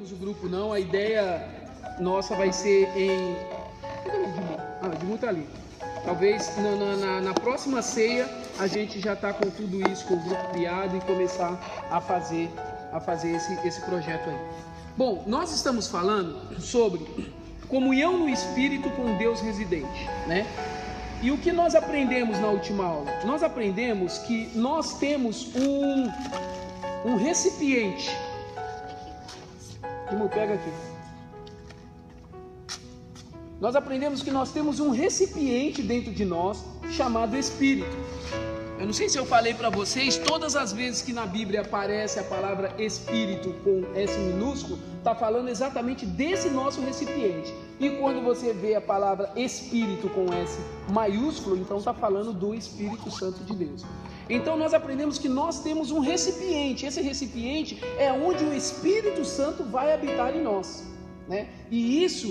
abrirmos o grupo não, a ideia nossa vai ser em... Cadê o Edmundo? Ah, o Edmundo está ali. Talvez na próxima ceia a gente já está com tudo isso, com o grupo criado e começar a fazer esse projeto aí. Bom, nós estamos falando sobre comunhão no Espírito com Deus residente, né? E o que nós aprendemos na última aula? Nós aprendemos que nós temos um recipiente. Timo, pega aqui. Nós aprendemos que nós temos um recipiente dentro de nós chamado Espírito. Eu não sei se eu falei para vocês, todas as vezes que na Bíblia aparece a palavra Espírito com S minúsculo, está falando exatamente desse nosso recipiente. E quando você vê a palavra Espírito com S maiúsculo, então está falando do Espírito Santo de Deus. Então nós aprendemos que nós temos um recipiente. Esse recipiente é onde o Espírito Santo vai habitar em nós, né? E isso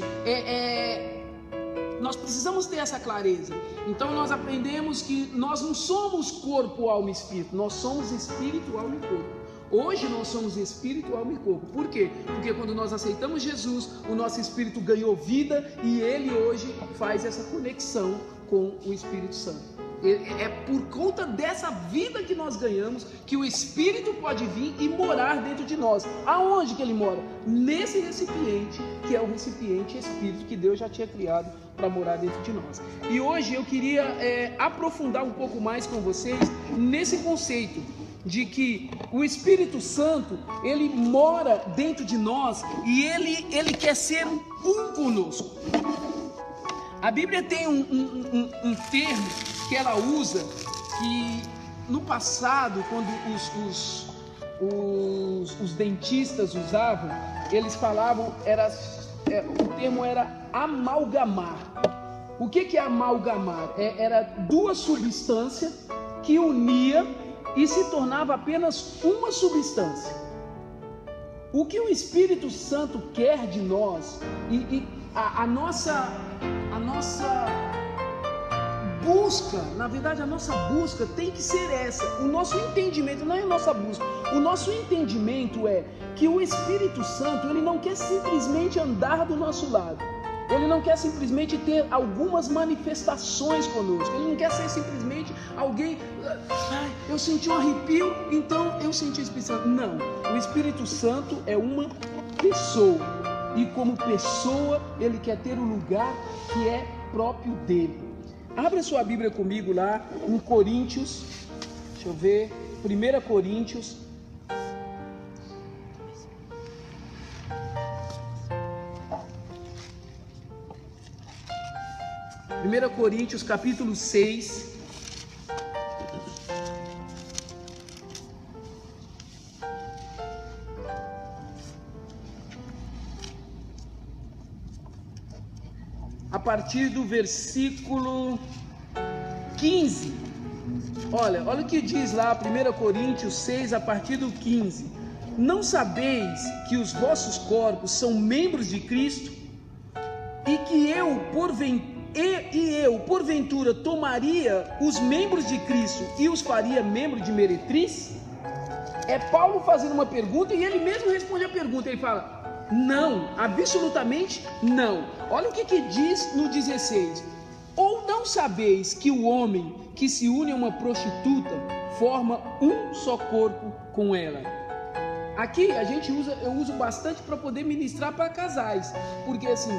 nós precisamos ter essa clareza. Então nós aprendemos que nós não somos corpo, alma e espírito, nós somos espírito, alma e corpo. Hoje nós somos espírito, alma e corpo. Por quê? Porque quando nós aceitamos Jesus, o nosso espírito ganhou vida e ele hoje faz essa conexão com o Espírito Santo. É por conta dessa vida que nós ganhamos que o Espírito pode vir e morar dentro de nós. Aonde que ele mora? Nesse recipiente, que é o recipiente Espírito que Deus já tinha criado para morar dentro de nós. E hoje eu queria aprofundar um pouco mais com vocês nesse conceito de que o Espírito Santo, ele mora dentro de nós e ele quer ser um conosco. A Bíblia tem um termo que ela usa, que no passado, quando os dentistas usavam, eles falavam, o termo era amalgamar. O que é amalgamar? Era duas substâncias que unia e se tornava apenas uma substância. O que o Espírito Santo quer de nós, e a nossa busca, na verdade a nossa busca tem que ser essa. O nosso entendimento não é a nossa busca. O nosso entendimento é que o Espírito Santo, ele não quer simplesmente andar do nosso lado. Ele não quer simplesmente ter algumas manifestações conosco. Ele não quer ser simplesmente alguém, eu senti um arrepio, então eu senti o Espírito Santo. Não, o Espírito Santo é uma pessoa. E como pessoa, ele quer ter o lugar que é próprio dele. Abra sua Bíblia comigo lá em Coríntios, deixa eu ver, 1 Coríntios. Coríntios capítulo 6. A partir do versículo 15, olha o que diz lá, 1 Coríntios 6, a partir do 15: não sabeis que os vossos corpos são membros de Cristo, e que eu, porventura, tomaria os membros de Cristo e os faria membro de meretriz? É Paulo fazendo uma pergunta e ele mesmo responde a pergunta, ele fala: não, absolutamente não. Olha o que diz no 16: ou não sabeis que o homem que se une a uma prostituta forma um só corpo com ela? Aqui eu uso bastante para poder ministrar para casais, porque assim,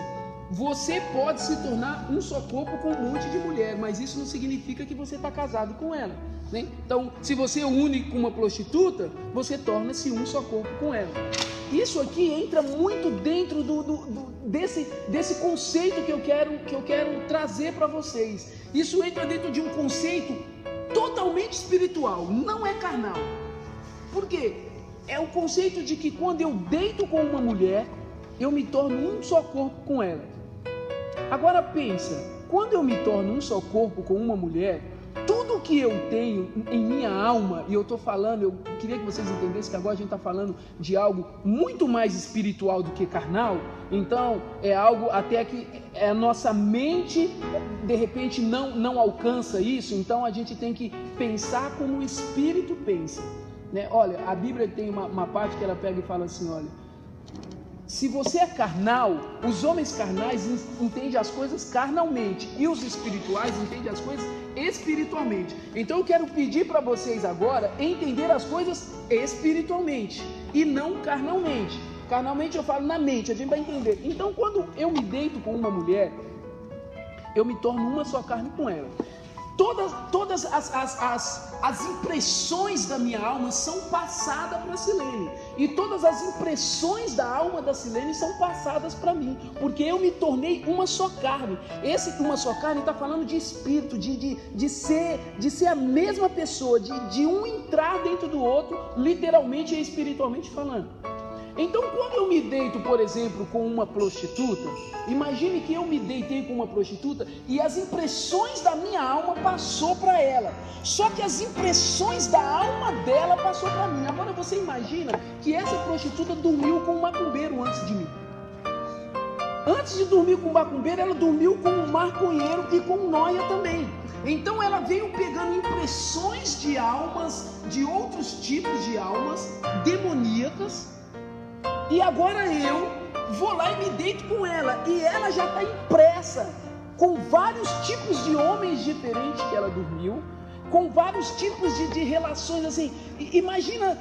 você pode se tornar um só corpo com um monte de mulher, mas isso não significa que você está casado com ela, né? Então, se você une com uma prostituta, você torna-se um só corpo com ela. Isso aqui entra muito dentro desse conceito que eu quero trazer para vocês. Isso entra dentro de um conceito totalmente espiritual, não é carnal. Por quê? É o conceito de que quando eu deito com uma mulher, eu me torno um só corpo com ela. Agora pensa, quando eu me torno um só corpo com uma mulher, tudo que eu tenho em minha alma, e eu estou falando, eu queria que vocês entendessem que agora a gente está falando de algo muito mais espiritual do que carnal. Então é algo até que a nossa mente de repente não alcança isso. Então a gente tem que pensar como o Espírito pensa, né? Olha, a Bíblia tem uma parte que ela pega e fala assim, olha, Se você é carnal, os homens carnais entendem as coisas carnalmente e os espirituais entendem as coisas espiritualmente. Então eu quero pedir para vocês agora entender as coisas espiritualmente e não carnalmente. Carnalmente eu falo na mente, a gente vai entender. Então quando eu me deito com uma mulher, eu me torno uma só carne com ela. Todas as impressões da minha alma são passadas para a Silene, e todas as impressões da alma da Silene são passadas para mim, porque eu me tornei uma só carne. Esse uma só carne está falando de espírito, de ser a mesma pessoa, de um entrar dentro do outro, literalmente e espiritualmente falando. Então quando eu me deito, por exemplo, com uma prostituta, imagine que eu me deitei com uma prostituta e as impressões da minha alma passou para ela, só que as impressões da alma dela passou para mim. Agora você imagina que essa prostituta dormiu com um macumbeiro antes de mim. Antes de dormir com o macumbeiro, ela dormiu com um maconheiro e com um nóia também. Então ela veio pegando impressões de almas, de outros tipos de almas demoníacas. E agora eu vou lá e me deito com ela, e ela já está impressa com vários tipos de homens diferentes que ela dormiu, com vários tipos de relações assim. Imagina,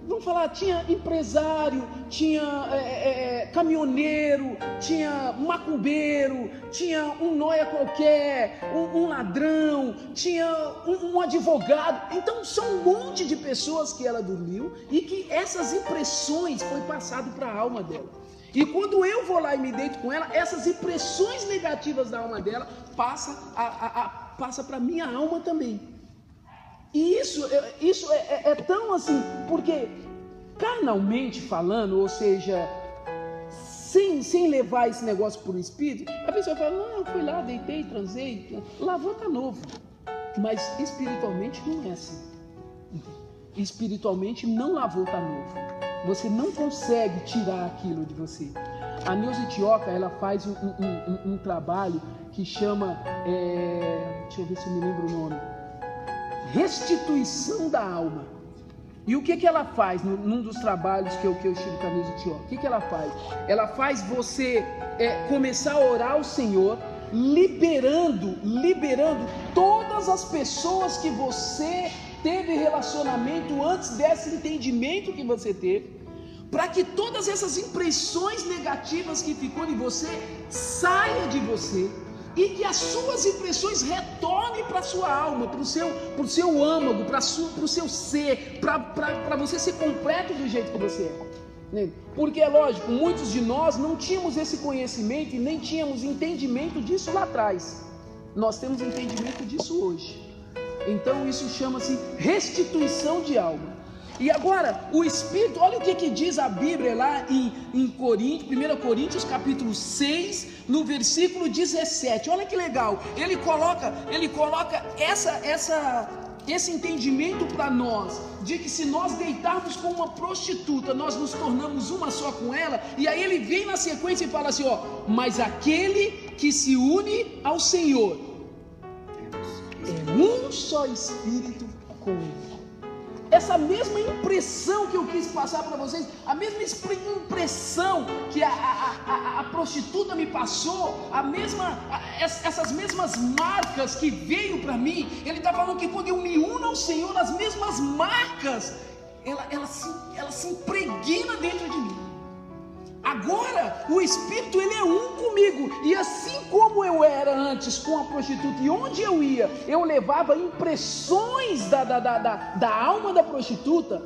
vamos falar, tinha empresário, tinha caminhoneiro, tinha macumbeiro, tinha um nóia qualquer, um ladrão, tinha um advogado. Então são um monte de pessoas que ela dormiu e que essas impressões foi passado para a alma dela. E quando eu vou lá e me deito com ela, essas impressões negativas da alma dela passa para a minha alma também. E isso é tão assim, porque carnalmente falando, ou seja, sem levar esse negócio para o espírito, a pessoa fala, não, eu fui lá, deitei, transei, lavou, tá novo. Mas espiritualmente não é assim. Espiritualmente não lavou, tá novo. Você não consegue tirar aquilo de você. A Neuza Tioca, ela faz um trabalho que chama, deixa eu ver se eu me lembro o nome, restituição da alma. E o que ela faz num dos trabalhos que eu estive com a Neuza Tioca? O que ela faz? Ela faz você começar a orar ao Senhor, liberando todas as pessoas que você teve relacionamento antes desse entendimento que você teve, para que todas essas impressões negativas que ficou em você saiam de você e que as suas impressões retornem para a sua alma, para o seu âmago, para o seu ser, para você ser completo do jeito que você é. Porque é lógico, muitos de nós não tínhamos esse conhecimento e nem tínhamos entendimento disso lá atrás. Nós temos entendimento disso hoje. Então isso chama-se restituição de alma. E agora, o Espírito, olha o que diz a Bíblia lá em Coríntios, 1 Coríntios capítulo 6, no versículo 17. Olha que legal, ele coloca esse entendimento para nós, de que se nós deitarmos com uma prostituta, nós nos tornamos uma só com ela. E aí ele vem na sequência e fala assim, mas aquele que se une ao Senhor é um só Espírito com ele. Essa mesma impressão que eu quis passar para vocês, a mesma impressão que a prostituta me passou, essas mesmas marcas que veio para mim, ele está falando que quando eu me uno ao Senhor, as mesmas marcas, ela se impregna dentro de mim. Agora, o Espírito, ele é um comigo, e assim como eu era antes com a prostituta, e onde eu ia, eu levava impressões da alma da prostituta.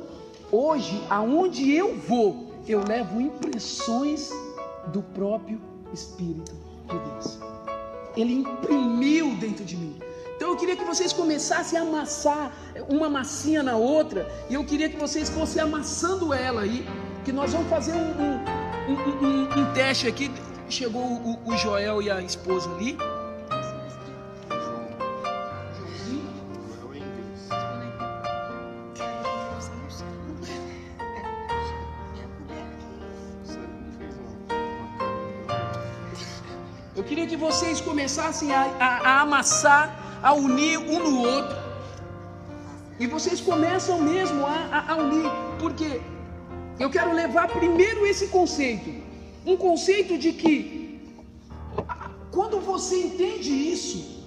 Hoje, aonde eu vou, eu levo impressões do próprio Espírito de Deus. Ele imprimiu dentro de mim. Então eu queria que vocês começassem a amassar uma massinha na outra, e eu queria que vocês fossem amassando ela aí, que nós vamos fazer um teste aqui. Chegou o Joel e a esposa ali. Eu queria que vocês começassem a amassar, a unir um no outro. E vocês começam mesmo a unir, porque eu quero levar primeiro esse conceito. Um conceito de que, quando você entende isso,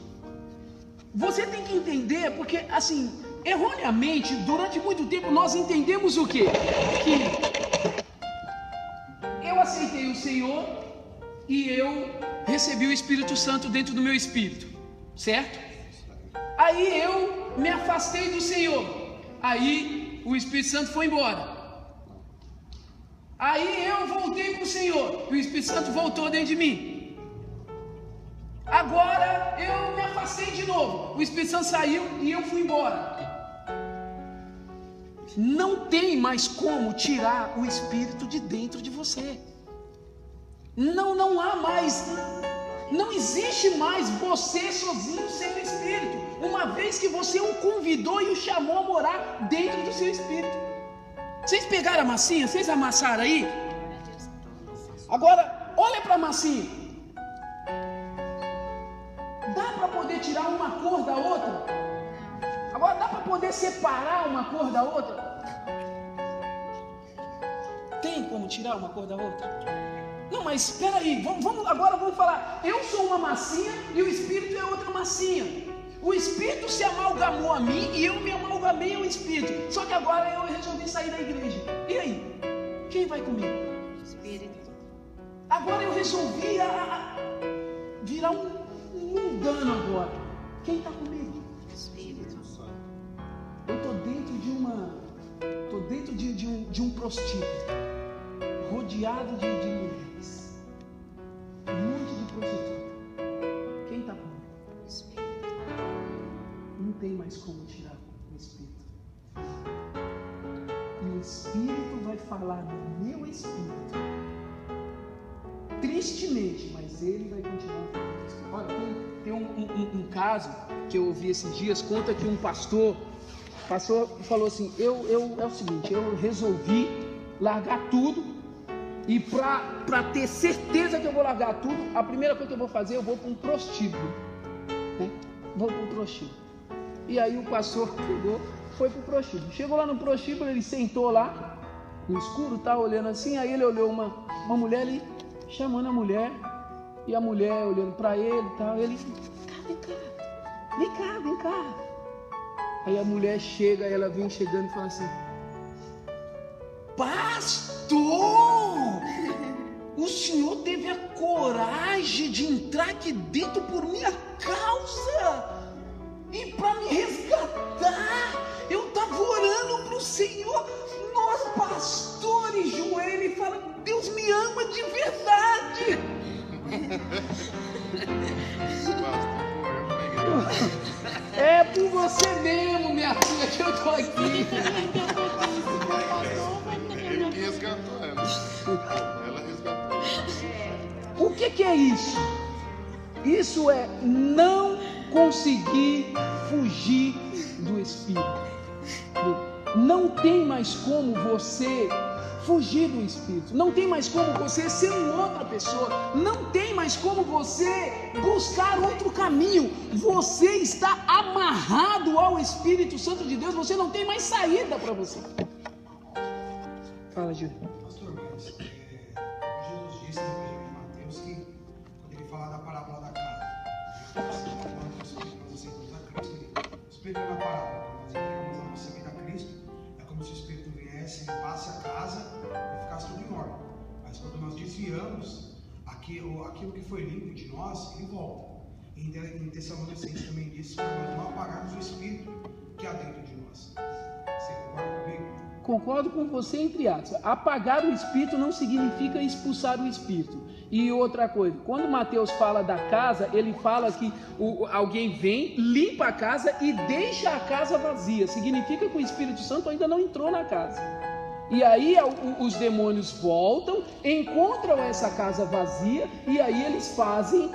você tem que entender, porque assim, erroneamente, durante muito tempo nós entendemos o quê? Que eu aceitei o Senhor e eu recebi o Espírito Santo dentro do meu espírito, certo? Aí eu me afastei do Senhor, aí o Espírito Santo foi embora. Aí eu voltei para o Senhor e o Espírito Santo voltou dentro de mim. Agora eu me afastei de novo, o Espírito Santo saiu e eu fui embora. Não tem mais como tirar o Espírito de dentro de você. Não há mais, não existe mais você sozinho sem o Espírito, uma vez que você o convidou e o chamou a morar dentro do seu Espírito. Vocês pegaram a massinha? Vocês amassaram aí? Agora, olha para a massinha. Dá para poder tirar uma cor da outra? Agora, dá para poder separar uma cor da outra? Tem como tirar uma cor da outra? Não, mas espera aí, agora vamos falar. Eu sou uma massinha e o Espírito é outra massinha. O Espírito se amalgamou a mim e eu me amalgamei ao Espírito. Só que agora eu resolvi sair da igreja. E aí? Quem vai comigo? Espírito. Agora eu resolvi virar um mundano agora. Quem está comigo? Espírito. Eu estou dentro de um prostíbulo, rodeado de mulheres, um monte de prostituta. Quem está comigo? Espírito. Não tem mais como tirar o Espírito. E o Espírito vai falar no meu espírito, tristemente, mas ele vai continuar falando isso. Olha, tem um caso que eu ouvi esses dias. Conta que um pastor falou assim: é o seguinte, eu resolvi largar tudo, e para ter certeza que eu vou largar tudo, a primeira coisa que eu vou fazer, eu vou para um prostíbulo, né? Vou para um prostíbulo. E aí o pastor foi para o prostíbulo. Chegou lá no prostíbulo, ele sentou lá no escuro, tá olhando assim. Aí ele olhou uma mulher ali, chamando a mulher, e a mulher olhando para ele e tal. Ele: vem cá. Aí a mulher chega, ela vem chegando e fala assim: pastor, o senhor teve a coragem de entrar aqui dentro por minha causa e para me resgatar. Eu estava orando para o Senhor, nós pastores joelho e fala: Deus me ama de verdade. É por você mesmo, minha filha, que eu estou aqui. Ele resgatou ela. Ela resgatou. O que é isso? Isso é não conseguir fugir do Espírito. Não tem mais como você fugir do Espírito. Não tem mais como você ser outra pessoa. Não tem mais como você buscar outro caminho. Você está amarrado ao Espírito Santo de Deus. Você não tem mais saída para você. Fala, Gil. Pastor, mas Jesus disse no livro de Mateus que, quando ele fala da parábola da casa, quando nós aceitamos a Cristo, ele explicou na parábola: quando nós entregamos a nossa vida a Cristo, é como se o Espírito viesse, limpasse a casa e ficasse tudo em ordem. Mas quando nós desviamos aquilo que foi limpo de nós, ele volta. Em Tessalonicenses também diz que nós não apagarmos o Espírito que há dentro de nós. Você concorda comigo? Concordo com você, entre aspas. Apagar o Espírito não significa expulsar o Espírito. E outra coisa, quando Mateus fala da casa, ele fala que alguém vem, limpa a casa e deixa a casa vazia. Significa que o Espírito Santo ainda não entrou na casa. E aí os demônios voltam, encontram essa casa vazia, e aí eles fazem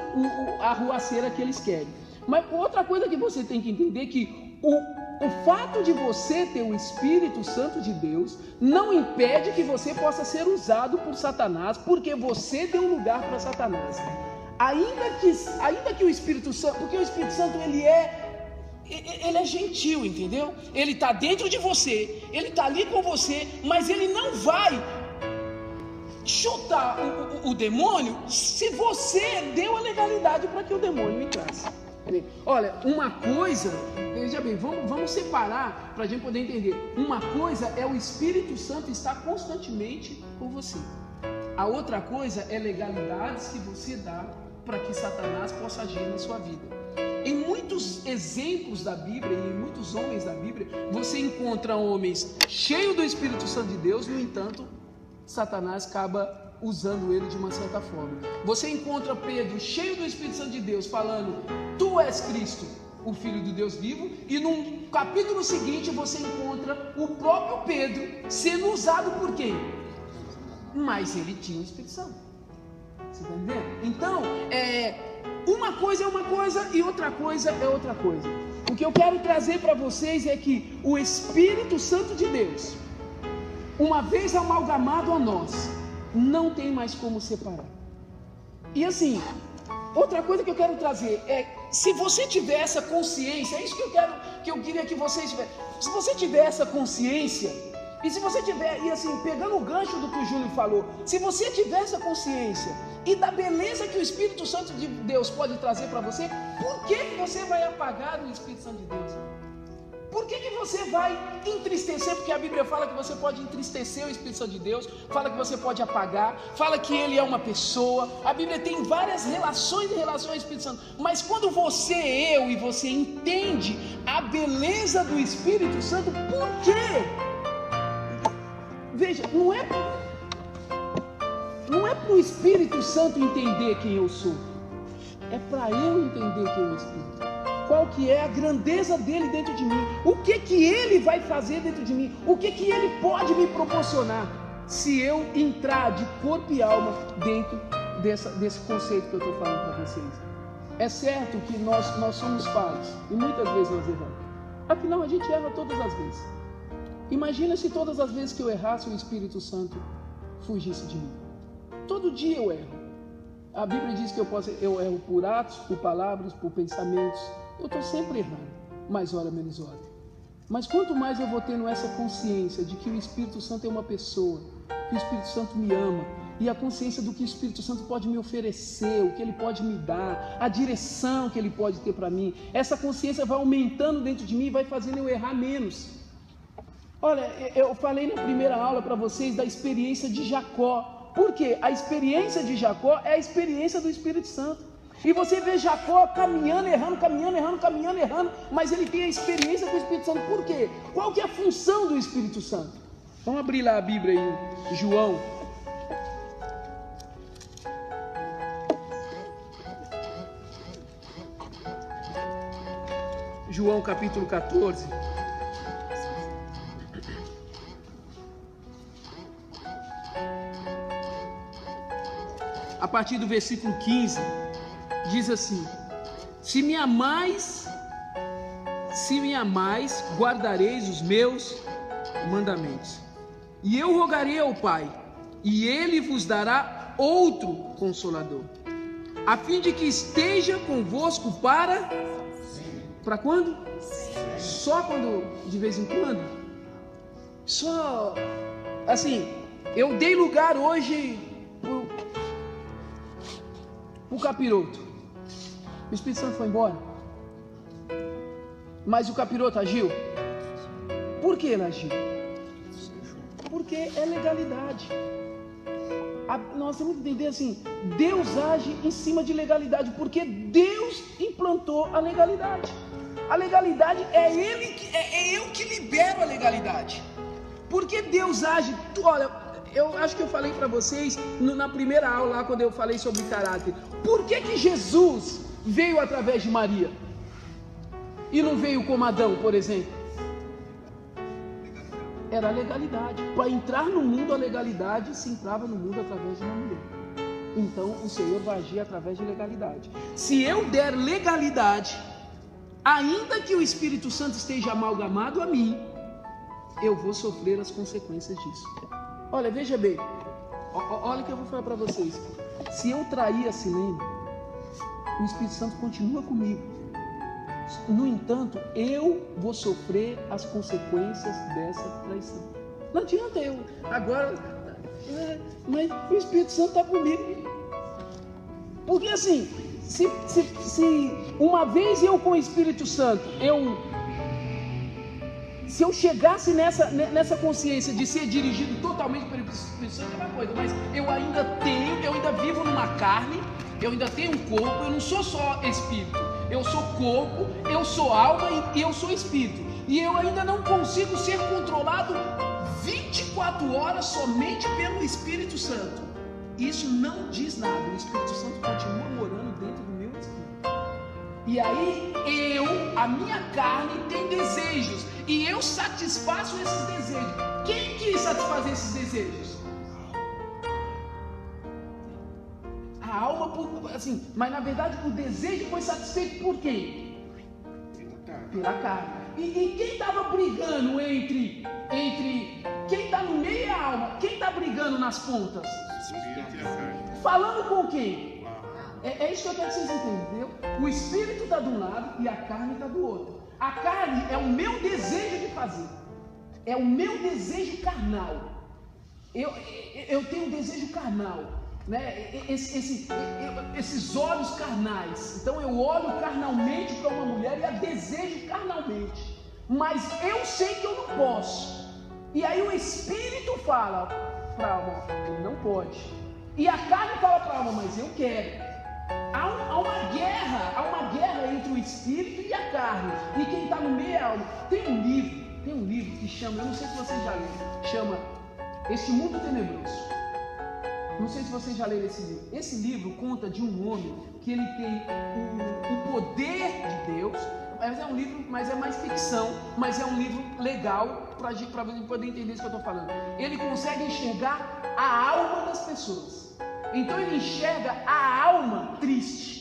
a arruaceira que eles querem. Mas outra coisa que você tem que entender é que o fato de você ter o Espírito Santo de Deus não impede que você possa ser usado por Satanás, porque você deu lugar para Satanás. Ainda que o Espírito Santo, porque o Espírito Santo ele é ele é gentil, entendeu? Ele está dentro de você, ele está ali com você, mas ele não vai chutar o demônio se você deu a legalidade para que o demônio entrasse. Olha, uma coisa, veja bem, vamos separar para a gente poder entender. Uma coisa é o Espírito Santo estar constantemente com você. A outra coisa é legalidades que você dá para que Satanás possa agir na sua vida. Em muitos exemplos da Bíblia e em muitos homens da Bíblia, você encontra homens cheios do Espírito Santo de Deus, no entanto, Satanás acaba usando ele de uma certa forma. Você encontra Pedro cheio do Espírito Santo de Deus, falando: tu és Cristo, o Filho do Deus vivo, e no capítulo seguinte você encontra o próprio Pedro sendo usado por quem? Mas ele tinha o Espírito Santo. Você está entendendo? Então, uma coisa é uma coisa e outra coisa é outra coisa. O que eu quero trazer para vocês é que o Espírito Santo de Deus, uma vez amalgamado a nós, não tem mais como separar. E assim, outra coisa que eu quero trazer é, se você tiver essa consciência, é isso que eu queria que vocês tivessem. Se você tiver essa consciência, e se você tiver, e assim, pegando o gancho do que o Júlio falou, se você tiver essa consciência e da beleza que o Espírito Santo de Deus pode trazer para você, por que você vai apagar o Espírito Santo de Deus? Por que você vai entristecer? Porque a Bíblia fala que você pode entristecer o Espírito Santo de Deus, fala que você pode apagar, fala que ele é uma pessoa. A Bíblia tem várias relações em relação ao Espírito Santo, mas quando eu e você entende a beleza do Espírito Santo, por quê? Veja, não é para o Espírito Santo entender quem eu sou, é para eu entender quem é o Espírito. Qual que é a grandeza dele dentro de mim, o que ele vai fazer dentro de mim, o que ele pode me proporcionar, se eu entrar de corpo e alma dentro desse conceito que eu estou falando para vocês. É certo que nós somos falhos, e muitas vezes nós erramos, afinal a gente erra todas as vezes. Imagina se todas as vezes que eu errasse, o Espírito Santo fugisse de mim. Todo dia eu erro. A Bíblia diz que eu erro por atos, por palavras, por pensamentos. Eu estou sempre errando, mais hora menos hora. Mas quanto mais eu vou tendo essa consciência de que o Espírito Santo é uma pessoa, que o Espírito Santo me ama, e a consciência do que o Espírito Santo pode me oferecer, o que ele pode me dar, a direção que ele pode ter para mim, essa consciência vai aumentando dentro de mim e vai fazendo eu errar menos. Olha, eu falei na primeira aula para vocês da experiência de Jacó. Por quê? A experiência de Jacó é a experiência do Espírito Santo. E você vê Jacó caminhando, errando, mas ele tem a experiência com o Espírito Santo. Por quê? Qual que é a função do Espírito Santo? Vamos abrir lá a Bíblia em João. João capítulo 14. A partir do versículo 15, diz assim: se me amais, guardareis os meus mandamentos. E eu rogarei ao Pai, e ele vos dará outro Consolador, a fim de que esteja convosco para quando? Só quando, de vez em quando? Só, assim, eu dei lugar hoje o capiroto. O Espírito Santo foi embora, mas o capiroto agiu. Por que ele agiu? Porque é legalidade. Nós temos que entender assim: Deus age em cima de legalidade, porque Deus implantou a legalidade. A legalidade eu que libero a legalidade. Porque Deus age. Olha, eu acho que eu falei para vocês na primeira aula lá, quando eu falei sobre caráter. Por que Jesus veio através de Maria e não veio como Adão, por exemplo? Era a legalidade. Para entrar no mundo, a legalidade se entrava no mundo através de uma mulher. Então o Senhor vai agir através de legalidade. Se eu der legalidade, ainda que o Espírito Santo esteja amalgamado a mim, eu vou sofrer as consequências disso. Olha, veja bem, olha o que eu vou falar para vocês. Se eu trair a Silene, o Espírito Santo continua comigo. No entanto, eu vou sofrer as consequências dessa traição. Não adianta eu agora, mas o Espírito Santo está comigo. Porque assim, se uma vez eu com o Espírito Santo, se eu chegasse nessa consciência de ser dirigido totalmente pelo Espírito Santo, é uma coisa, mas eu ainda vivo numa carne, eu ainda tenho um corpo, eu não sou só espírito, eu sou corpo, eu sou alma e eu sou espírito, e eu ainda não consigo ser controlado 24 horas somente pelo Espírito Santo. Isso não diz nada, o Espírito Santo continua morando dentro do meu espírito. E aí a minha carne tem desejos, e eu satisfaço esses desejos. Quem quis satisfazer esses desejos? A alma, assim, mas na verdade o desejo foi satisfeito por quem? Pela carne. E quem estava brigando entre quem está no meio é a alma? Quem está brigando nas pontas? Falando com quem? É isso que eu quero que vocês entendam, entendeu? O espírito está de um lado e a carne está do outro. A carne é o meu desejo de fazer, é o meu desejo carnal. Eu tenho um desejo carnal, né? Esses olhos carnais. Então eu olho carnalmente para uma mulher e a desejo carnalmente, mas eu sei que eu não posso. E aí o espírito fala para a alma: ele não pode. E a carne fala para a alma: mas eu quero. Há uma guerra entre o espírito e a carne, e quem está no meio é a alma. Tem um livro que chama, eu não sei se vocês já leram, chama Este Mundo Tenebroso. Não sei se vocês já leram esse livro. Esse livro conta de um homem que ele tem o poder de Deus, mas é um livro, mas é mais ficção, mas é um livro legal para a gente poder entender isso que eu estou falando. Ele consegue enxergar a alma das pessoas. Então ele enxerga a alma triste.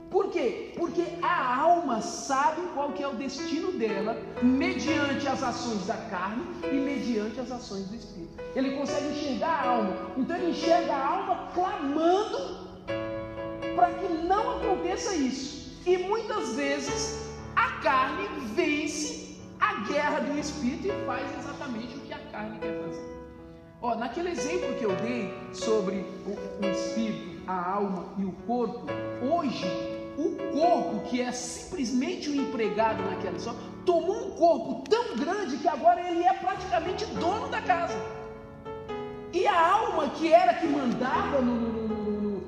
Por quê? Porque a alma sabe qual que é o destino dela, mediante as ações da carne e mediante as ações do espírito. Ele consegue enxergar a alma. Então ele enxerga a alma clamando para que não aconteça isso. E muitas vezes a carne vence a guerra do espírito e faz exatamente o que a carne quer fazer. Naquele exemplo que eu dei sobre o espírito, a alma e o corpo, hoje o corpo, que é simplesmente um empregado naquela história, tomou um corpo tão grande que agora ele é praticamente dono da casa. E a alma, que era que mandava no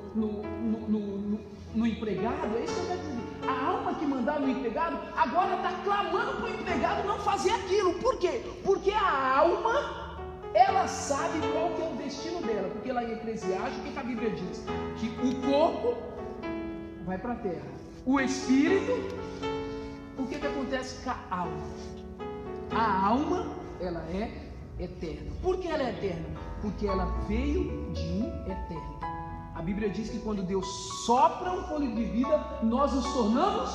empregado, é isso que eu quero dizer. A alma que mandava no empregado agora está clamando para o empregado não fazer aquilo. Por quê? Porque a alma, ela sabe qual que é o destino dela, porque lá em Eclesiastes, o que a Bíblia diz? Que o corpo vai para a terra, o espírito, o que acontece com a alma? A alma, ela é eterna. Por que ela é eterna? Porque ela veio de um eterno. A Bíblia diz que quando Deus sopra um fôlego de vida, nós nos tornamos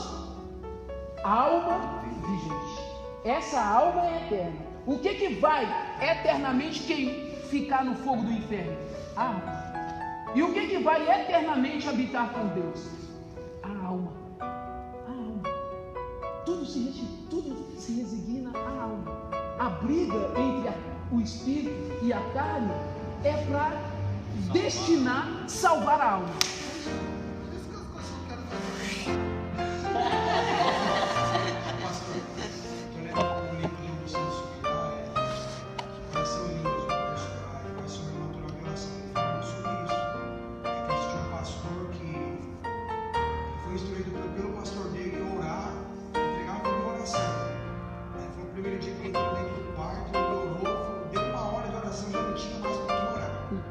alma vigente. Essa alma é eterna. O que vai eternamente ficar no fogo do inferno? A alma. E o que vai eternamente habitar com Deus? A alma. A alma. Tudo se resigna à alma. A briga entre o espírito e a carne é para destinar salvar a alma.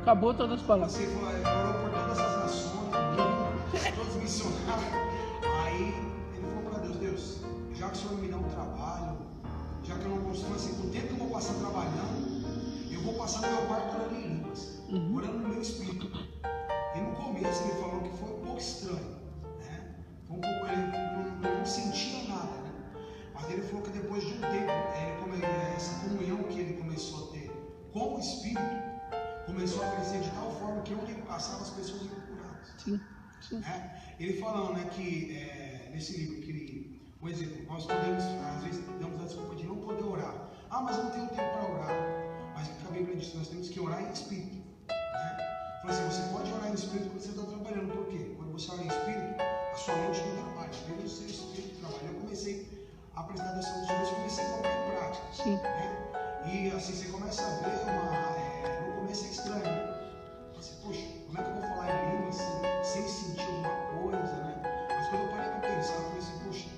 Acabou todas as palavras. Você orou por todas as nações, todos os missionários. Aí ele falou para Deus: já que o Senhor me dá um trabalho, já que eu não consigo, assim, o tempo que eu vou passar trabalhando, eu vou passar no meu quarto orando em línguas, orando no meu espírito. E no começo ele falou que foi um pouco estranho, né? Foi um pouco, ele não sentia nada, né? Mas ele falou que depois de um tempo, essa comunhão que ele começou a ter com o espírito começou a crescer de tal forma que onde ele passava as pessoas eram curadas. Sim, sim. Ele falando, né, que nesse livro que Um exemplo, nós podemos, às vezes, damos a desculpa de não poder orar. Ah, mas eu não tenho tempo para orar. Mas a Bíblia diz que nós temos que orar em espírito. Né? Fala assim, você pode orar em espírito quando você está trabalhando. Por quê? Quando você ora em espírito, a sua mente não trabalha. Apenas o seu espírito trabalha. Eu comecei a prestar atenção nos Deus, comecei a colocar em prática. Sim. Né? E assim, você começa a ver no começo é estranho, né? Assim, poxa, como é que eu vou falar em língua sem sentir alguma coisa, né? Mas quando eu parei para pensar, eu falei assim, poxa,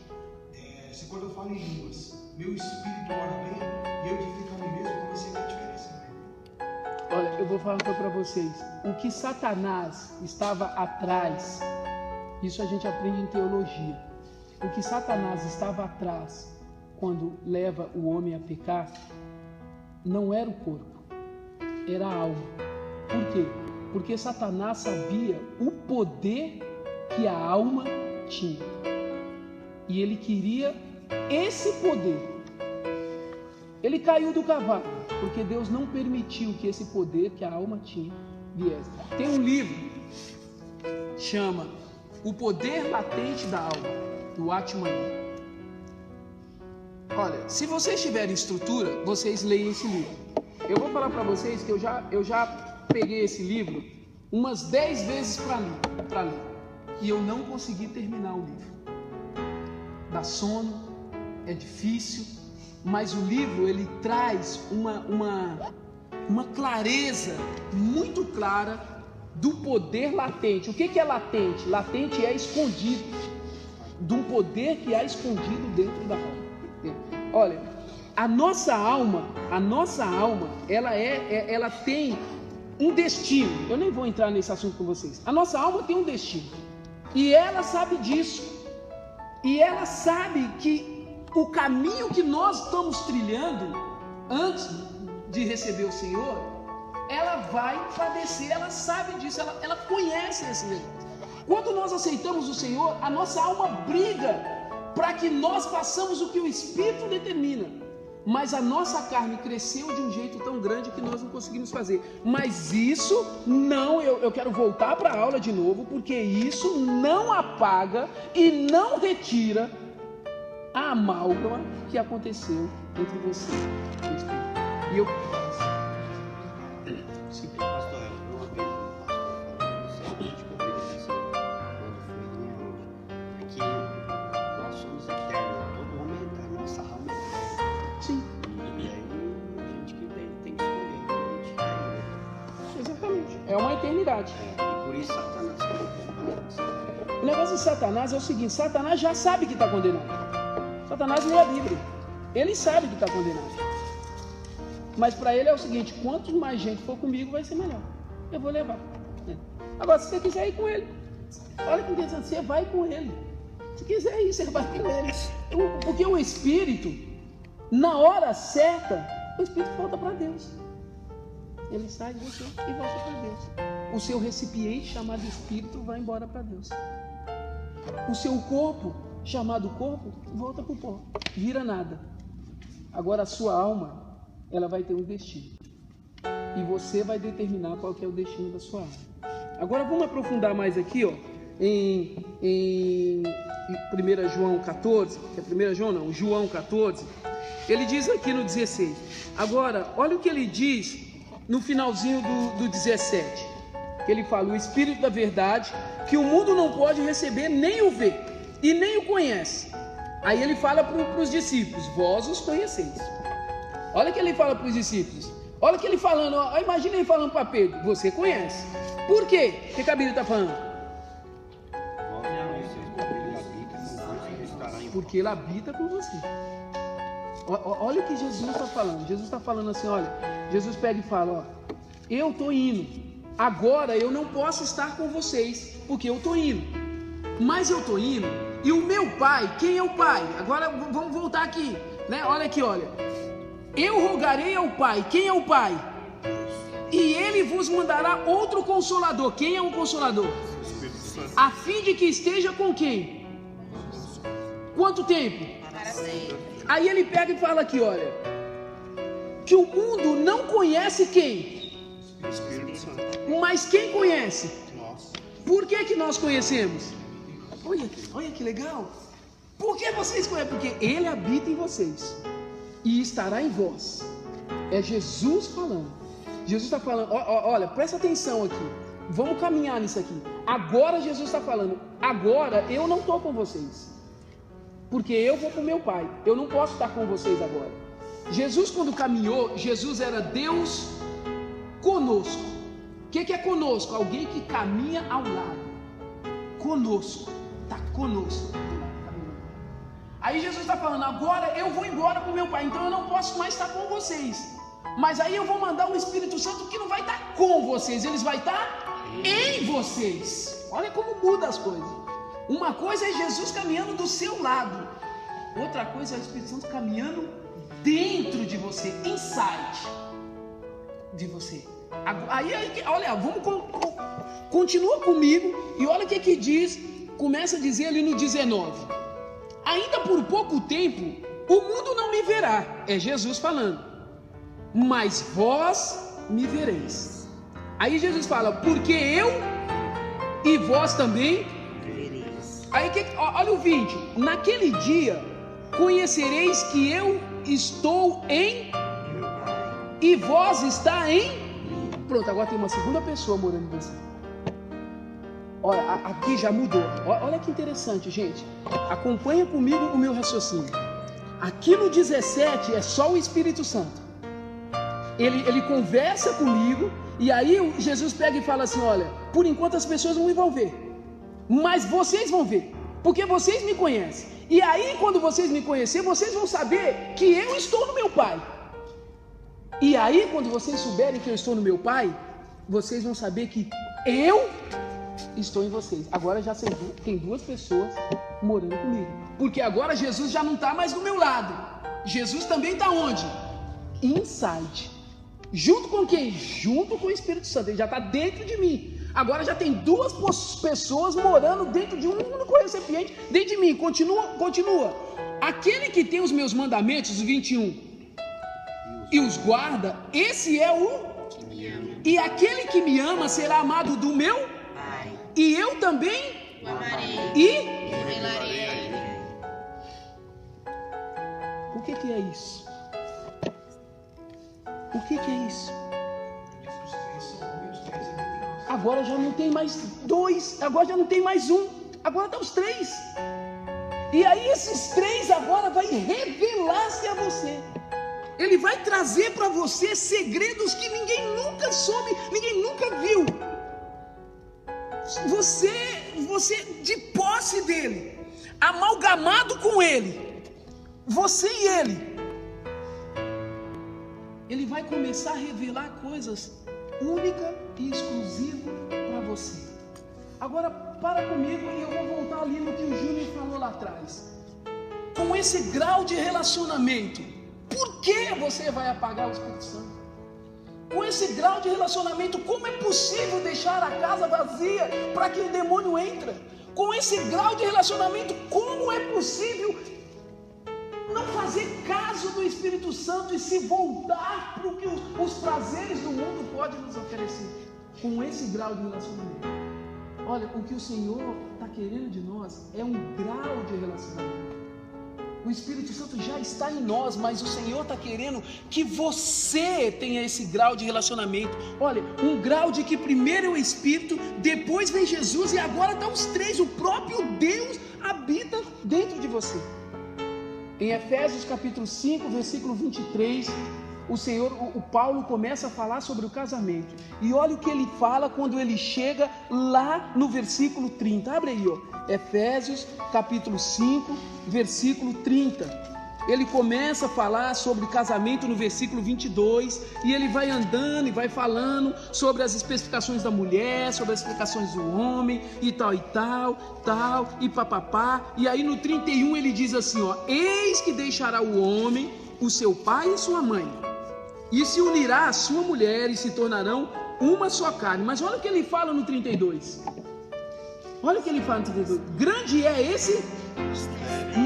se quando eu falo em línguas, meu espírito ora bem, e eu edifico a mim mesmo, eu comecei a ver a diferença, né? Olha, eu vou falar para vocês. O que Satanás estava atrás, isso a gente aprende em teologia. O que Satanás estava atrás quando leva o homem a pecar, não era o corpo, era a alma. Por quê? Porque Satanás sabia o poder que a alma tinha. E ele queria esse poder. Ele caiu do cavalo, porque Deus não permitiu que esse poder que a alma tinha viesse. Tem um livro, chama O Poder Latente da Alma, do Atman. Olha, se vocês tiverem estrutura, vocês leem esse livro. Eu vou falar para vocês que eu já peguei esse livro umas 10 vezes para ler. E eu não consegui terminar o livro. Dá sono, é difícil, mas o livro ele traz uma clareza muito clara do poder latente. O que é latente? Latente é escondido, de um poder que há escondido dentro da alma. Olha, a nossa alma, ela tem um destino. Eu nem vou entrar nesse assunto com vocês. A nossa alma tem um destino. E ela sabe disso. E ela sabe que o caminho que nós estamos trilhando antes de receber o Senhor, ela vai padecer, ela sabe disso, ela conhece esse negócio. Quando nós aceitamos o Senhor, a nossa alma briga para que nós façamos o que o Espírito determina. Mas a nossa carne cresceu de um jeito tão grande que nós não conseguimos fazer. Mas isso não, eu quero voltar para a aula de novo, porque isso não apaga e não retira a amálgama que aconteceu entre você e o Espírito. E eu... Sim, pastor, uma vez o pastor falou, não sei onde que eu vi isso, quando foi que nós somos eternos, todo homem é eterno, nossa alma é eterna. Sim. E aí a gente que tem que escolher o que a gente quer, né? Exatamente. É uma eternidade. E por isso Satanás quer. O negócio de Satanás é o seguinte: Satanás já sabe que está condenado. Satanás lê a Bíblia. Ele sabe que está condenado. Mas para ele é o seguinte: quanto mais gente for comigo, vai ser melhor. Eu vou levar. Agora, se você quiser ir com ele, olha que interessante, você vai com ele. Se quiser ir, você vai com ele. Porque o Espírito, na hora certa, o Espírito volta para Deus. Ele sai de você e volta para Deus. O seu recipiente chamado Espírito vai embora para Deus. O seu corpo, chamado corpo, volta para o pó. Vira nada. Agora a sua alma, ela vai ter um destino. E você vai determinar qual que é o destino da sua alma. Agora vamos aprofundar mais aqui, ó, em 1 João 14, que é 1 João não, João 14. Ele diz aqui no 16. Agora, olha o que ele diz no finalzinho do 17. Que ele fala: o Espírito da verdade, que o mundo não pode receber, nem o vê, e nem o conhece. Aí ele fala para os discípulos: vós os conheceis. Olha o que ele fala para os discípulos. Olha o que ele falando, ó, imagina ele falando para Pedro: você conhece. Por quê? O que a Bíblia está falando? Porque ele habita com você. Olha o que Jesus está falando. Jesus está falando assim, olha, Jesus pega e fala, ó, eu estou indo, agora eu não posso estar com vocês, porque eu estou indo, mas eu estou indo, e o meu pai, quem é o pai? Agora vamos voltar aqui, né? Olha aqui, olha, eu rogarei ao pai, quem é o pai? E ele vos mandará outro consolador. Quem é um consolador? A fim de que esteja com quem? Quanto tempo? Para sempre. Aí ele pega e fala aqui, olha, que o mundo não conhece quem? Espírito Santo. Mas quem conhece? Nós. Por que nós conhecemos? Olha que legal. Por que vocês conhecem? Porque Ele habita em vocês e estará em vós. É Jesus falando. Jesus está falando, olha, presta atenção aqui. Vamos caminhar nisso aqui. Agora Jesus está falando, agora eu não estou com vocês, porque eu vou com meu Pai. Eu não posso estar com vocês agora. Jesus, quando caminhou, Jesus era Deus conosco. O que é conosco? Alguém que caminha ao lado. Conosco, está conosco. Aí Jesus está falando, agora eu vou embora para o meu Pai, então eu não posso mais estar com vocês. Mas aí eu vou mandar o Espírito Santo que não vai estar com vocês, eles vai estar em vocês. Olha como muda as coisas. Uma coisa é Jesus caminhando do seu lado, outra coisa é o Espírito Santo caminhando dentro de você, inside de você. Aí olha, continua comigo e olha o que diz, começa a dizer ali no 19. Ainda por pouco tempo o mundo não me verá, é Jesus falando, mas vós me vereis. Aí Jesus fala, porque eu e vós também vereis. Aí olha o 20, naquele dia conhecereis que eu estou em e vós está em. Pronto, agora tem uma segunda pessoa morando em você. Olha, aqui já mudou. Olha que interessante, gente. Acompanha comigo o meu raciocínio. Aqui no 17 é só o Espírito Santo. Ele conversa comigo e aí Jesus pega e fala assim, olha, por enquanto as pessoas não vão ver, mas vocês vão ver, porque vocês me conhecem. E aí quando vocês me conhecerem, vocês vão saber que eu estou no meu Pai. E aí quando vocês souberem que eu estou no meu Pai, vocês vão saber que eu estou em vocês. Agora já tem duas pessoas morando comigo, porque agora Jesus já não está mais do meu lado. Jesus também está onde? Inside. Junto com quem? Junto com o Espírito Santo. Ele já está dentro de mim. Agora já tem duas pessoas morando dentro de um único recipiente, dentro de mim. Continua. Aquele que tem os meus mandamentos, 21, e os guarda, esse é o que me ama. E aquele que me ama será amado do meu Pai. E eu também o amarei e revelarei a ele. O que é isso? O que é isso? Agora já não tem mais dois, agora já não tem mais um, agora estão os três. E aí esses três agora vai revelar-se a você. Ele vai trazer para você segredos que ninguém nunca soube, ninguém nunca viu. Você de posse dele, amalgamado com ele, você e ele vai começar a revelar coisas únicas e exclusivas para você. Agora para comigo e eu vou voltar ali no que o Júnior falou lá atrás. Com esse grau de relacionamento, por que você vai apagar o Espírito Santo? Com esse grau de relacionamento, como é possível deixar a casa vazia para que o demônio entre? Com esse grau de relacionamento, como é possível não fazer caso do Espírito Santo e se voltar para o que os prazeres do mundo podem nos oferecer? Com esse grau de relacionamento. Olha, o que o Senhor está querendo de nós é um grau de relacionamento. O Espírito Santo já está em nós, mas o Senhor está querendo que você tenha esse grau de relacionamento. Olha, um grau de que primeiro é o Espírito, depois vem Jesus e agora estão os três. O próprio Deus habita dentro de você. Em Efésios capítulo 5, versículo 23, o Paulo começa a falar sobre o casamento. E olha o que ele fala quando ele chega lá no versículo 30. Abre aí, ó. Efésios capítulo 5, versículo 30. Ele começa a falar sobre casamento no versículo 22, e ele vai andando e vai falando sobre as especificações da mulher, sobre as especificações do homem, e tal, e papapá. E aí no 31 ele diz assim, ó: eis que deixará o homem o seu pai e sua mãe, e se unirá à sua mulher, e se tornarão uma só carne. Mas olha o que ele fala no 32. Olha o que ele fala no 32. Grande é esse,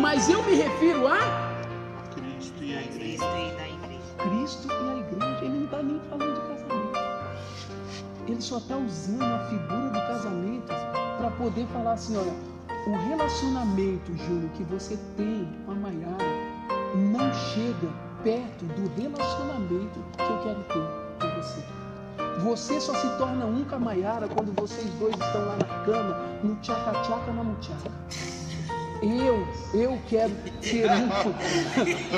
mas eu me refiro a Cristo e a igreja. Cristo e a igreja. Ele não está nem falando de casamento. Ele só está usando a figura do casamento para poder falar assim, olha, o relacionamento, Júlio, que você tem com a Maiara não chega perto do relacionamento que eu quero ter com você. Você só se torna um com a Maiara quando vocês dois estão lá na cama, no tchaca-tchaca, na muchaca. Eu quero ser um.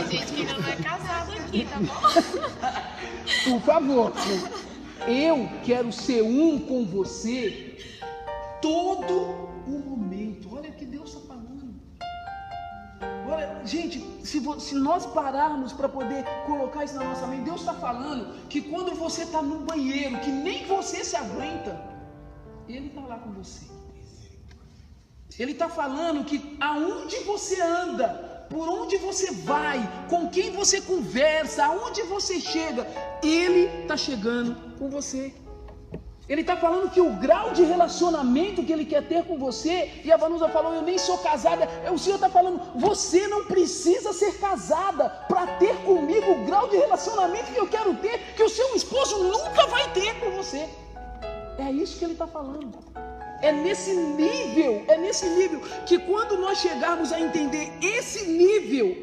Gente que não é casado aqui, tá bom? Por favor, eu quero ser um com você todo o momento. Olha o que Deus está falando. Olha, gente, se nós pararmos para poder colocar isso na nossa mente, Deus está falando que quando você está no banheiro, que nem você se aguenta, Ele está lá com você. Ele está falando que aonde você anda, por onde você vai, com quem você conversa, aonde você chega, Ele está chegando com você. Ele está falando que o grau de relacionamento que Ele quer ter com você, e a Vanusa falou, eu nem sou casada, o Senhor está falando, você não precisa ser casada para ter comigo o grau de relacionamento que eu quero ter, que o seu esposo nunca vai ter com você. É isso que Ele está falando. É nesse nível que quando nós chegarmos a entender esse nível,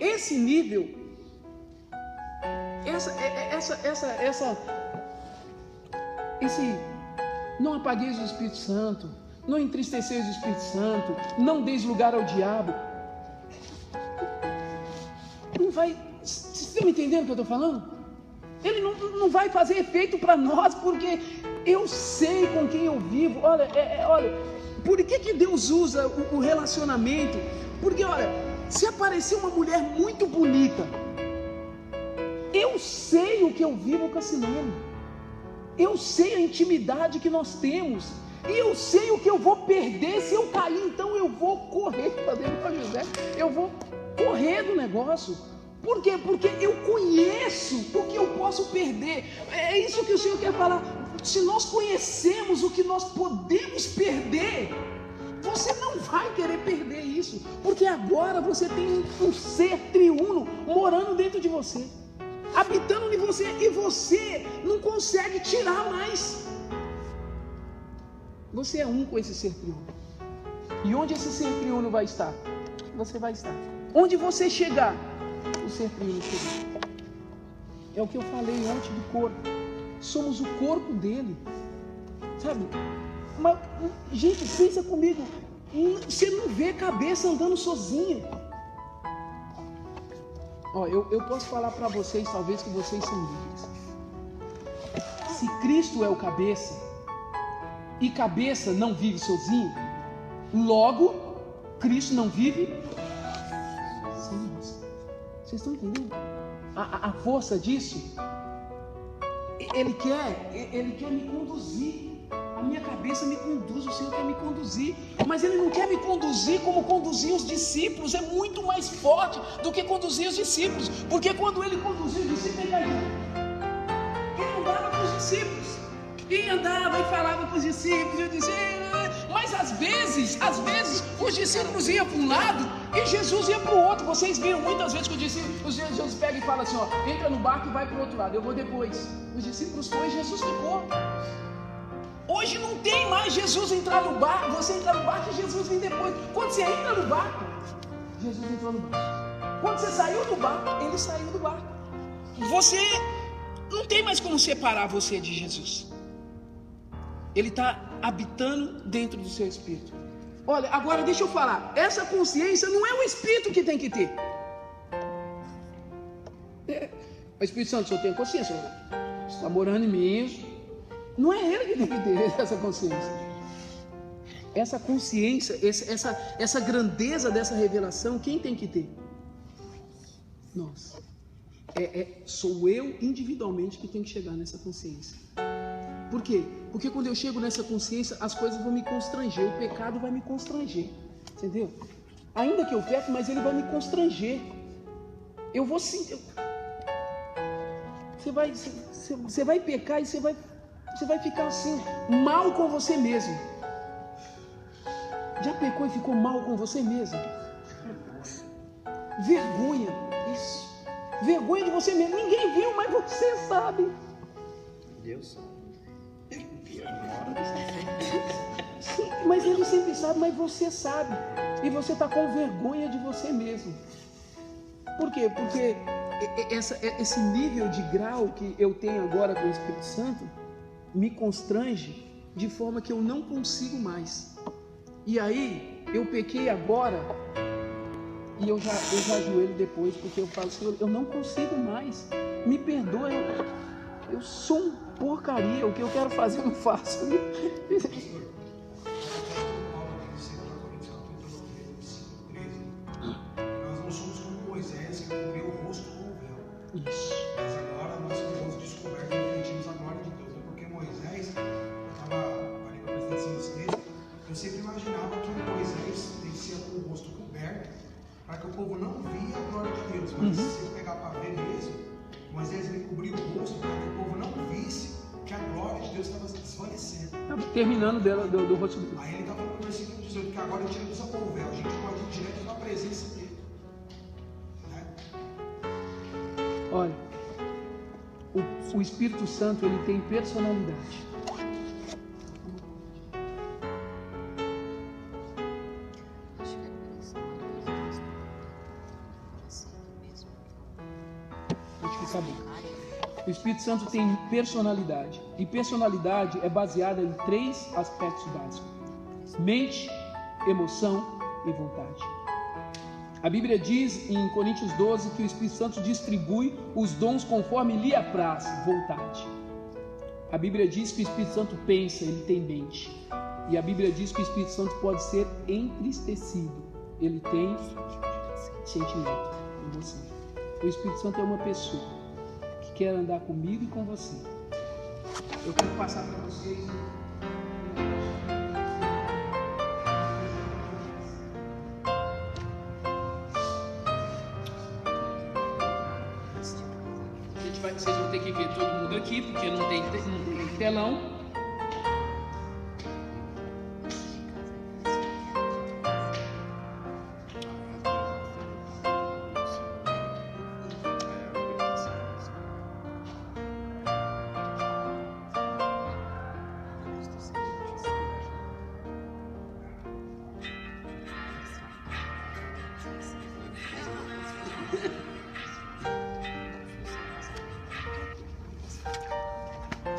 não apagueis o Espírito Santo, não entristeceis o Espírito Santo, não deis lugar ao diabo. Não vai, vocês estão entendendo o que eu estou falando? Ele não vai fazer efeito para nós, porque eu sei com quem eu vivo. Olha, por que Deus usa o relacionamento? Porque, olha, se aparecer uma mulher muito bonita, eu sei o que eu vivo com a Simone, eu sei a intimidade que nós temos, e eu sei o que eu vou perder se eu cair. Então eu vou correr, eu vou correr do negócio. Por quê? Porque eu conheço o que eu posso perder. É isso que o Senhor quer falar. Se nós conhecemos o que nós podemos perder, você não vai querer perder isso, porque agora você tem um ser triuno morando dentro de você, habitando em você, e você não consegue tirar mais. Você é um com esse ser triuno. E onde esse ser triuno vai estar? Você vai estar. Onde você chegar, o ser triuno chega. É o que eu falei ontem do corpo. Somos o corpo dele, sabe? Mas, gente, pensa comigo, você não vê cabeça andando sozinha. Ó, eu posso falar para vocês, talvez, que vocês são livres. Se Cristo é o cabeça, e cabeça não vive sozinho, logo Cristo não vive sem nós. Vocês estão entendendo a força disso? Ele quer me conduzir. A minha cabeça me conduz, o Senhor quer me conduzir, mas Ele não quer me conduzir como conduziam os discípulos. É muito mais forte do que conduzir os discípulos, porque quando Ele conduziu os discípulos, Ele andava com os discípulos, e andava e falava com os discípulos, e dizia, mas às vezes os discípulos iam para um lado e Jesus ia para o outro. Vocês viram muitas vezes que Jesus pega e fala assim, ó, entra no barco e vai para o outro lado, eu vou depois. Os discípulos foram e Jesus ficou. Hoje não tem mais Jesus entrar no barco, você entrar no barco e Jesus vem depois. Quando você entra no barco, Jesus entrou no barco. Quando você saiu do barco, Ele saiu do barco. Você não tem mais como separar você de Jesus. Ele está habitando dentro do seu espírito. Olha, agora deixa eu falar, essa consciência não é o espírito que tem que ter. O Espírito Santo só tem consciência, está morando em mim. Não é Ele que tem que ter essa consciência. Essa consciência, essa grandeza dessa revelação, quem tem que ter? Nós. Sou eu individualmente que tenho que chegar nessa consciência. Por quê? Porque quando eu chego nessa consciência, as coisas vão me constranger, o pecado vai me constranger, entendeu? Ainda que eu peque, mas ele vai me constranger. Eu vou sentir. Você vai pecar e você vai ficar assim, mal com você mesmo. Já pecou e ficou mal com você mesmo? Vergonha, isso. Vergonha de você mesmo. Ninguém viu, mas você sabe. Deus sabe. Mas ele sempre sabe, mas você sabe. E você está com vergonha de você mesmo. Por quê? Porque esse nível de grau que eu tenho agora com o Espírito Santo me constrange de forma que eu não consigo mais. E aí, eu pequei agora e eu já ajoelho depois, porque eu falo, Senhor, eu não consigo mais. Me perdoa, eu sou um porcaria, o que eu quero fazer eu não faço. Nós não somos como Moisés, que cobriu o rosto com o véu. Isso. Mas agora nós somos descobertos e refletimos a glória de Deus. É porque Moisés, eu estava ali com a presidência dos textos, eu sempre imaginava que Moisés descia com o rosto coberto, para que o povo não via a glória de Deus. Mas se você pegar para ver mesmo, Moisés ele cobriu o rosto para que o povo não visse que a glória de Deus estava desvanecendo. Terminando do rosto dele. Aí ele está falando no versículo 18, que agora a gente não precisa pôr o véu, a gente pode ir direto na presença dele. Né? Olha, o Espírito Santo, ele tem personalidade. Acho que tá bom. O Espírito Santo tem personalidade. E personalidade é baseada em 3 aspectos básicos: mente, emoção e vontade. A Bíblia diz em Coríntios 12 que o Espírito Santo distribui os dons conforme lhe apraz, vontade. A Bíblia diz que o Espírito Santo pensa, ele tem mente. E a Bíblia diz que o Espírito Santo pode ser entristecido, ele tem sentimento, emoção. O Espírito Santo é uma pessoa que quer andar comigo e com você. Eu quero passar para vocês. Vocês vão ter que ver todo mundo aqui, porque não tem telão.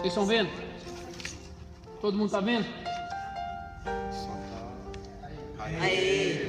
Vocês estão vendo? Todo mundo está vendo? Aí.